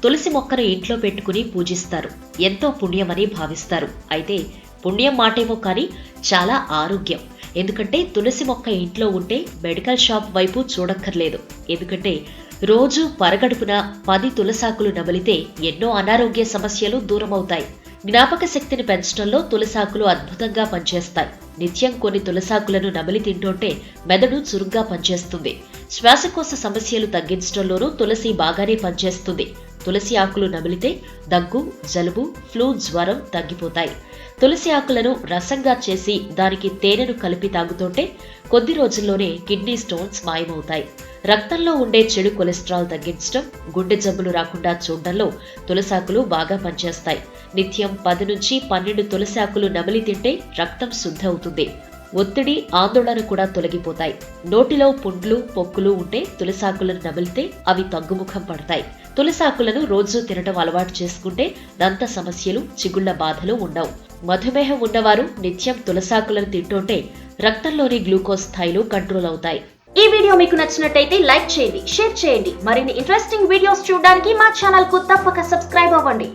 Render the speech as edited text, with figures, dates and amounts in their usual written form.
తులసి మొక్కను ఇంట్లో పెట్టుకుని పూజిస్తారు. ఎంతో పుణ్యమని భావిస్తారు. అయితే పుణ్యం మాటేమో కానీ చాలా ఆరోగ్యం. ఎందుకంటే తులసి మొక్క ఇంట్లో ఉంటే మెడికల్ షాప్ వైపు చూడక్కర్లేదు. ఎందుకంటే రోజు పరగడుపున 10 తులసాకులు నమిలితే ఎన్నో అనారోగ్య సమస్యలు దూరమవుతాయి. జ్ఞాపక శక్తిని పెంచడంలో తులసాకులు అద్భుతంగా పనిచేస్తాయి. నిత్యం కొన్ని తులసాకులను నమిలి తింటుంటే మెదడు చురుగ్గా పనిచేస్తుంది. శ్వాసకోశ సమస్యలు తగ్గించడంలోనూ తులసి బాగానే పనిచేస్తుంది. తులసి ఆకులు నమిలితే దగ్గు, జలుబు, ఫ్లూ, జ్వరం తగ్గిపోతాయి. తులసి ఆకులను రసంగా చేసి దానికి తేనెను కలిపి తాగుతుంటే కొద్ది రోజుల్లోనే కిడ్నీ స్టోన్స్ మాయమవుతాయి. రక్తంలో ఉండే చెడు కొలెస్ట్రాల్ తగ్గించడం, గుండె జబ్బులు రాకుండా చూడడంలో తులసాకులు బాగా పనిచేస్తాయి. నిత్యం 10 నుంచి 12 తులసాకులు నమిలి తింటే రక్తం శుద్ధి అవుతుంది. ఒత్తిడి, ఆందోళన కూడా తొలగిపోతాయి. నోటిలో పుండ్లు, పొక్కులు ఉంటే తులసాకులను నమిలితే అవి తగ్గుముఖం పడతాయి. తులసాకులను రోజూ తినడం అలవాటు చేసుకుంటే దంత సమస్యలు, చిగుళ్ల బాధలు ఉండవు. మధుమేహం ఉన్నవారు నిత్యం తులసాకులను తింటుంటే రక్తంలోని గ్లూకోజ్ స్థాయిలు కంట్రోల్ అవుతాయి. ఈ వీడియో మీకు నచ్చినట్టయితే లైక్ చేయండి, షేర్ చేయండి. మరిన్ని ఇంట్రెస్టింగ్ వీడియోస్ చూడడానికి మా ఛానల్ కు తప్పక సబ్స్క్రైబ్ అవ్వండి.